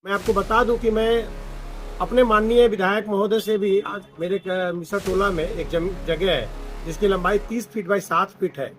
मैं आपको बता दूं कि मैं अपने माननीय विधायक महोदय से भी आज मेरे मिसर टोला में एक जगह है जिसकी लंबाई 30 फीट बाई 7 फीट है।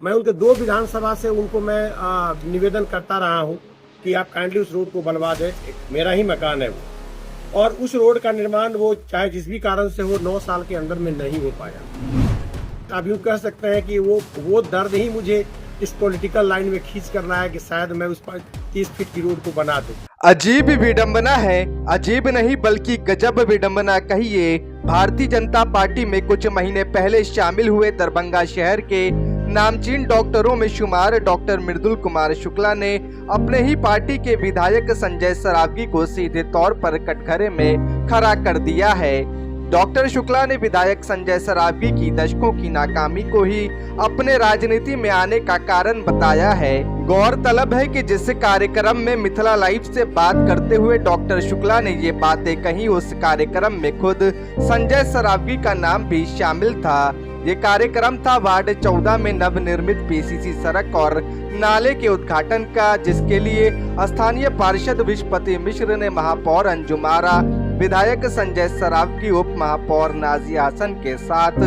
मैं उनके 2 विधानसभा से उनको मैं निवेदन करता रहा हूं कि आप काइंडली उस रोड को बनवा दें। मेरा ही मकान है वो, और उस रोड का निर्माण वो चाहे जिस भी कारण से हो 9 साल के अंदर में नहीं हो पाया। आप यूँ कह सकते हैं कि वो दर्द ही मुझे इस पॉलिटिकल लाइन में खींच कर रहा है कि शायद मैं उस पर 30 फीट की रोड को बना दूं। अजीब विडंबना है, अजीब नहीं बल्कि गजब विडंबना कहिए। भारतीय जनता पार्टी में कुछ महीने पहले शामिल हुए दरभंगा शहर के नामचीन डॉक्टरों में शुमार डॉक्टर मृदुल कुमार शुक्ला ने अपने ही पार्टी के विधायक संजय सरावगी को सीधे तौर पर कटघरे में खड़ा कर दिया है। डॉक्टर शुक्ला ने विधायक संजय सरावगी की दशकों की नाकामी को ही अपने राजनीति में आने का कारण बताया है। गौरतलब है कि जिस कार्यक्रम में मिथिला लाइव से बात करते हुए डॉक्टर शुक्ला ने ये बातें कही, उस कार्यक्रम में खुद संजय सरावगी का नाम भी शामिल था। ये कार्यक्रम था वार्ड 14 में नवनिर्मित पीसीसी सड़क और नाले के उद्घाटन का, जिसके लिए स्थानीय पार्षद विश्वपति मिश्र ने महापौर अंजुम आरा, विधायक संजय सरावगी, उप महापौर नाजिया हसन के साथ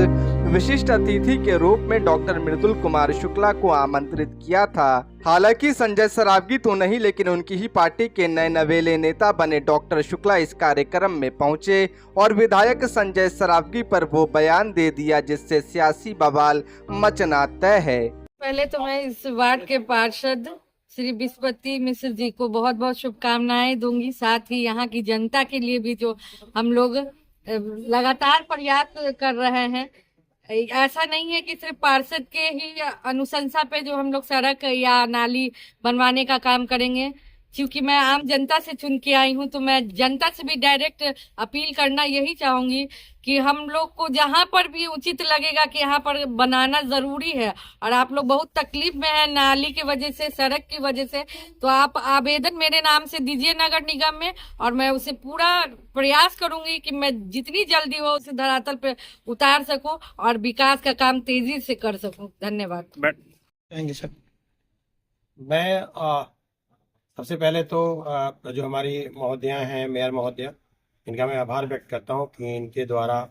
विशिष्ट अतिथि के रूप में डॉक्टर मृदुल कुमार शुक्ला को आमंत्रित किया था। हालांकि संजय सरावगी तो नहीं, लेकिन उनकी ही पार्टी के नए नवेले नेता बने डॉक्टर शुक्ला इस कार्यक्रम में पहुंचे और विधायक संजय सरावगी पर वो बयान दे दिया जिससे सियासी बवाल मचना तय है। पहले तो मैं इस वार्ड के पार्षद श्री विश्वपति मिश्र जी को बहुत बहुत शुभकामनाएं दूंगी। साथ ही यहाँ की जनता के लिए भी जो हम लोग लगातार प्रयास कर रहे हैं। ऐसा नहीं है कि सिर्फ पार्षद के ही अनुशंसा पे जो हम लोग सड़क या नाली बनवाने का काम करेंगे, क्योंकि मैं आम जनता से चुन के आई हूं, तो मैं जनता से भी डायरेक्ट अपील करना यही चाहूंगी कि हम लोग को जहां पर भी उचित लगेगा कि यहाँ पर बनाना जरूरी है, और आप लोग बहुत तकलीफ में हैं नाली की वजह से, सड़क की वजह से, तो आप आवेदन मेरे नाम से दीजिए नगर निगम में, और मैं उसे पूरा प्रयास करूंगी कि मैं जितनी जल्दी हो उसे धरातल पे उतार सकूं और विकास का काम तेजी से कर सकूं। धन्यवाद। Thank you sir. मैं सबसे पहले तो जो हमारी महोदया हैं, मेयर महोदया, इनका मैं आभार व्यक्त करता हूं कि इनके द्वारा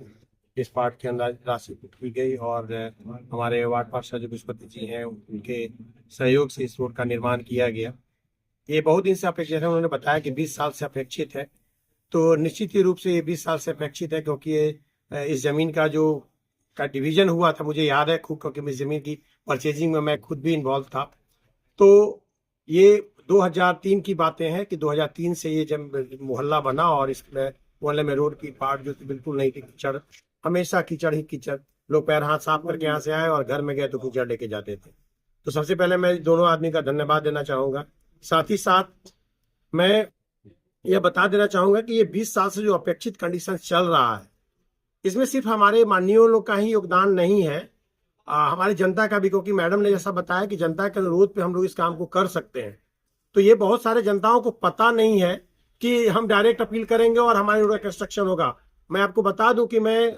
इस पार्ट के अंदर राशि की गई और हमारे वार्ड पार्षद जो विश्वपति जी हैं उनके सहयोग से इस रोड का निर्माण किया गया। ये बहुत दिन से अपेक्षित है। उन्होंने बताया कि 20 साल से अपेक्षित है, तो निश्चित ही रूप से ये 20 साल से अपेक्षित है, क्योंकि ये इस जमीन का जो डिवीजन हुआ था, मुझे याद है खूब, क्योंकि इस जमीन की परचेजिंग में मैं खुद भी इन्वॉल्व था। तो ये 2003 की बातें हैं कि 2003 से ये जब मोहल्ला बना और इस मोहल्ले में रोड की पार्ट जो बिल्कुल नहीं थी, कीचड़, हमेशा कीचड़ ही कीचड़, लोग पैर हाथ साफ करके यहाँ से आए और घर में गए तो कीचड़ लेके जाते थे। तो सबसे पहले मैं दोनों आदमी का धन्यवाद देना चाहूंगा। साथ ही साथ मैं यह बता देना चाहूंगा कि ये 20 साल से जो अपेक्षित कंडीशन चल रहा है, इसमें सिर्फ हमारे माननीय लोग का ही योगदान नहीं है, हमारी जनता का भी, क्योंकि मैडम ने जैसा बताया कि जनता के अनुरोध पे हम लोग इस काम को कर सकते हैं। तो ये बहुत सारे जनताओं को पता नहीं है कि हम डायरेक्ट अपील करेंगे और हमारे रोड का कंस्ट्रक्शन होगा। मैं आपको बता दूं कि मैं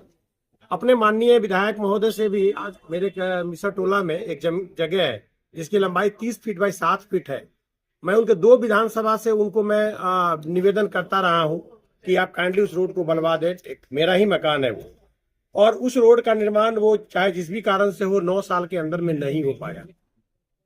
अपने माननीय विधायक महोदय से भी आज मेरे मिसर टोला में एक जगह है जिसकी लंबाई 30 फीट बाई 7 फीट है। मैं उनके 2 विधानसभा से उनको मैं निवेदन करता रहा हूं कि आप काइंडली उस रोड को बनवा दें। मेरा ही मकान है वो, और उस रोड का निर्माण वो चाहे जिस भी कारण से हो 9 साल के अंदर में नहीं हो पाया,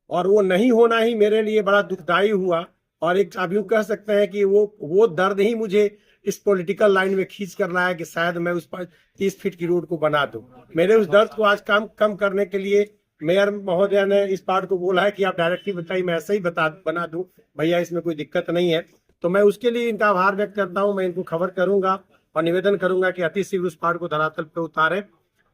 और वो नहीं होना ही मेरे लिए बड़ा दुखदायी हुआ। और एक आप यूँ कह सकते हैं कि वो दर्द ही मुझे इस पॉलिटिकल लाइन में खींच कर रहा है कि शायद मैं उस पर 30 फीट की रोड को बना दूं। मेरे उस दर्द को आज कम करने के लिए मेयर महोदया ने इस पार्ट को बोला है कि आप डायरेक्टली बताइए, मैं ऐसे ही बना दूं भैया, इसमें कोई दिक्कत नहीं है। तो मैं उसके लिए इनका आभार व्यक्त करता हूँ। मैं इनको खबर करूंगा और निवेदन करूंगा कि अति शीघ्र उस पार्ट को धरातल पे उतारे।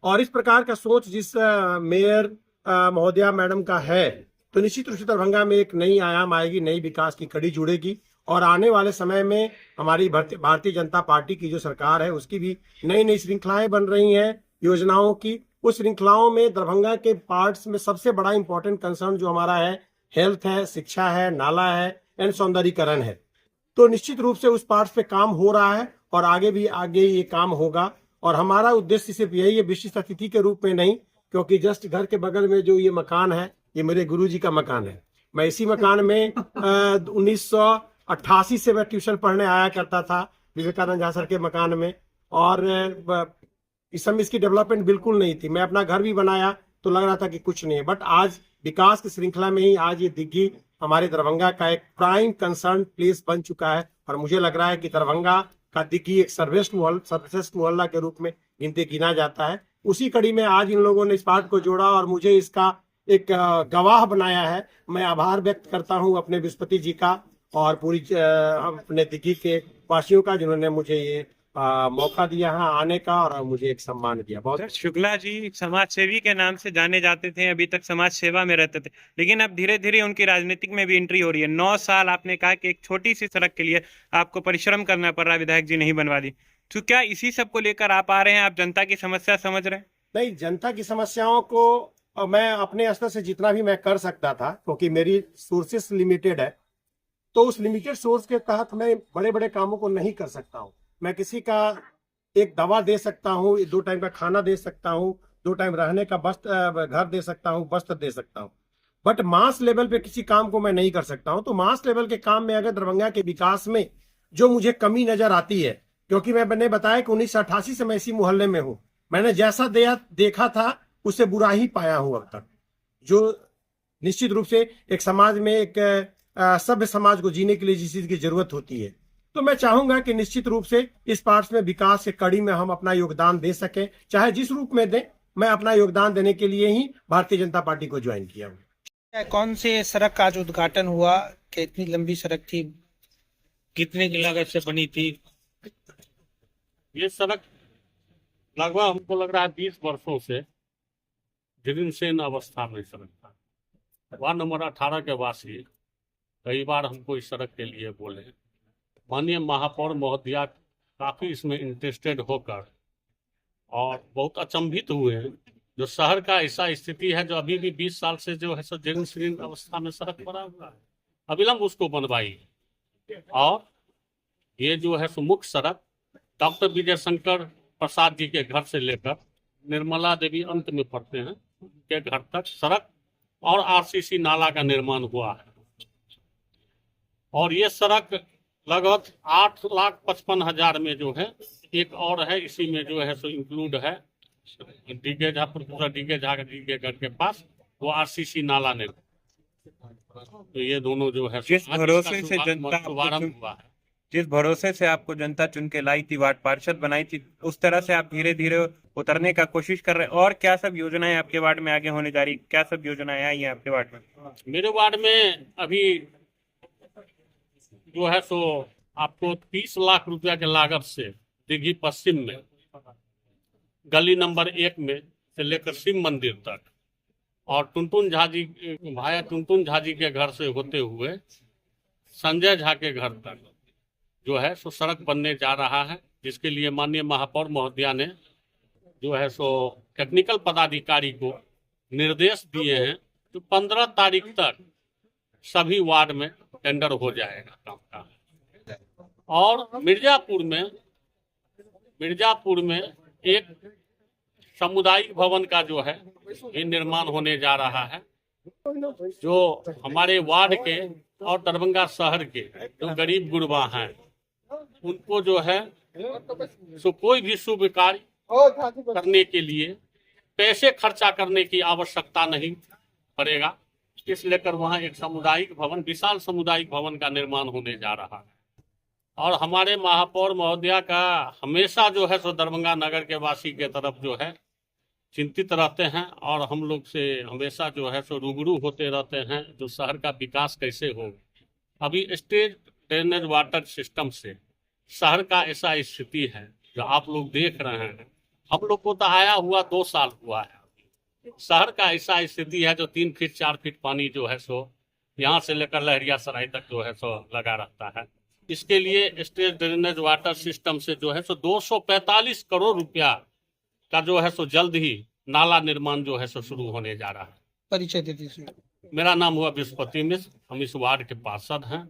और इस प्रकार का सोच जिस मेयर महोदया मैडम का है, तो निश्चित रूप से दरभंगा में एक नई आयाम आएगी, नई विकास की कड़ी जुड़ेगी, और आने वाले समय में हमारी भारतीय जनता पार्टी की जो सरकार है उसकी भी नई नई श्रृंखलाएं बन रही हैं योजनाओं की। उस श्रृंखलाओं में दरभंगा के पार्ट्स में सबसे बड़ा इंपॉर्टेंट कंसर्न जो हमारा है, हेल्थ है, शिक्षा है, नाला है एंड सौंदर्यीकरण है। तो निश्चित रूप से उस पार्ट्स पे काम हो रहा है और आगे ये काम होगा। और हमारा उद्देश्य सिर्फ यही है, विशिष्ट अतिथि के रूप में नहीं, क्योंकि जस्ट घर के बगल में जो ये मकान है, ये मेरे गुरुजी का मकान है। मैं इसी मकान में 88 से मैं ट्यूशन पढ़ने आया करता था विवेकानंद झा सर के मकान में, और इस समय इसकी डेवलपमेंट बिल्कुल नहीं थी। मैं अपना घर भी बनाया तो लग रहा था कि कुछ नहीं है, बट आज विकास की श्रृंखला में ही आज ये दिग्घी हमारे दरभंगा का एक प्राइम कंसर्न प्लेस बन चुका है। और मुझे लग रहा है कि दरभंगा का दिग्घी एक सर्वश्रेष्ठ मोहल्ला के रूप में गिना जाता है। उसी कड़ी में आज इन लोगों ने इस पार्ट को जोड़ा और मुझे इसका एक गवाह बनाया है। मैं आभार व्यक्त करता हूं अपने विस्पति जी का और पूरी अपने दिग्घी के वासियों का, जिन्होंने मुझे ये मौका दिया है आने का और मुझे एक सम्मान दिया। बहुत सर, शुक्ला जी समाज सेवी के नाम से जाने जाते थे, अभी तक समाज सेवा में रहते थे, लेकिन अब धीरे धीरे उनकी राजनीतिक में भी एंट्री हो रही है। 9 साल आपने कहा कि एक छोटी सी सड़क के लिए आपको परिश्रम करना पड़ रहा, विधायक जी नहीं बनवा दी, तो क्या इसी सब को लेकर आप आ रहे हैं? आप जनता की समस्या समझ रहे हैं? नहीं, जनता की समस्याओं को मैं अपने स्तर से जितना भी मैं कर सकता था, क्योंकि मेरी सोर्सेस लिमिटेड है, तो उस लिमिटेड सोर्स के तहत मैं बड़े बड़े कामों को नहीं कर सकता हूँ। मैं किसी का एक दवा दे सकता हूँ, 2 टाइम का खाना दे सकता हूँ, 2 टाइम रहने का घर दे सकता हूँ, वस्त्र दे सकता हूँ, बट मास लेवल पे किसी काम को मैं नहीं कर सकता हूँ। तो मास लेवल के काम में अगर दरभंगा के विकास में जो मुझे कमी नजर आती है, क्योंकि मैंने बताया कि 1988 से मैं इसी मोहल्ले में हूँ, मैंने जैसा देखा था उससे बुरा ही पाया हूँ अब तक। जो निश्चित रूप से एक समाज में एक सभ्य समाज को जीने के लिए जिस चीज की जरूरत होती है, तो मैं चाहूंगा कि निश्चित रूप से इस पार्ट में विकास के कड़ी में हम अपना योगदान दे सकें, चाहे जिस रूप में दें। मैं अपना योगदान देने के लिए ही भारतीय जनता पार्टी को ज्वाइन किया हूँ। कौन से सड़क का आज उद्घाटन हुआ? कितनी लंबी सड़क थी? कितने की लागत से बनी थी? ये सड़क लगभग हमको लग रहा है 20 वर्षों से जीर्णशीर्ण अवस्था में सड़क था। वार्ड नंबर 18 के वासी कई बार हमको इस सड़क के लिए बोले। माननीय महापौर महोदया काफी इसमें इंटरेस्टेड होकर और बहुत अचंभित हुए हैं। जो शहर का ऐसा स्थिति है जो अभी भी 20 साल से जो है सो जीर्णशीर्ण अवस्था में सड़क पड़ा हुआ है, अविलंब उसको बनवाई। और ये जो है सो मुख्य सड़क डॉक्टर विजय शंकर प्रसाद जी के घर से लेकर निर्मला देवी अंत में पड़ते हैं के घर तक सड़क और आरसीसी नाला का निर्माण हुआ है। और ये सड़क लगभग 8,55,000 में जो है एक और है, इसी में जो है सो इंक्लूड है DK Jha, professor DK Jha के घर के पास वो आरसीसी नाला ने। तो ये दोनों जो है जिस भरोसे से जनता शुभारंभ हुआ है, जिस भरोसे से आपको जनता चुन के लाई थी, वार्ड पार्षद बनाई थी, उस तरह से आप धीरे धीरे उतरने का कोशिश कर रहे हैं। और क्या सब योजनाएं आपके वार्ड में आगे होने जा रही, क्या सब योजनाएं आई हैं आपके वार्ड में? मेरे वार्ड में अभी जो है सो आपको 30 लाख रुपया के लागत से दिघी पश्चिम में गली नंबर 1 में से लेकर शिव मंदिर तक और टुनटुन झा जी भाया टुनटुन झा जी के घर से होते हुए संजय झा के घर तक जो है सो सड़क बनने जा रहा है, जिसके लिए माननीय महापौर महोदया ने जो है सो टेक्निकल पदाधिकारी को निर्देश दिए हैं तो 15 तारीख तक सभी वार्ड में टेंडर हो जाएगा काम का। और मिर्जापुर में एक सामुदायिक भवन का जो है ये निर्माण होने जा रहा है, जो हमारे वार्ड के और दरभंगा शहर के जो गरीब गुरबा हैं उनको जो है सो कोई भी शुभ कार्य करने के लिए पैसे खर्चा करने की आवश्यकता नहीं पड़ेगा। इस लेकर वहाँ एक सामुदायिक भवन, विशाल सामुदायिक भवन का निर्माण होने जा रहा है। और हमारे महापौर महोदया का हमेशा जो है सो दरभंगा नगर के वासी के तरफ जो है चिंतित रहते हैं और हम लोग से हमेशा जो है सो रूबरू होते रहते हैं जो शहर का विकास कैसे हो। अभी स्टेट ड्रेनेज वाटर सिस्टम से शहर का ऐसा स्थिति है जो आप लोग देख रहे हैं। हम लोग को तो आया हुआ 2 साल हुआ है, शहर का ऐसा स्थिति है जो 3 फीट 4 फीट पानी जो है सो यहाँ से लेकर लहरिया सराय तक जो है सो लगा रहता है। इसके लिए स्टेट ड्रेनेज वाटर सिस्टम से जो है सो 245 करोड़ रुपया का जो है सो जल्द ही नाला निर्माण जो है सो शुरू होने जा रहा है। परिचय दे दीजिए। मेरा नाम हुआ विस्पति मिश्र, हम इस वार्ड के पार्षद हैं।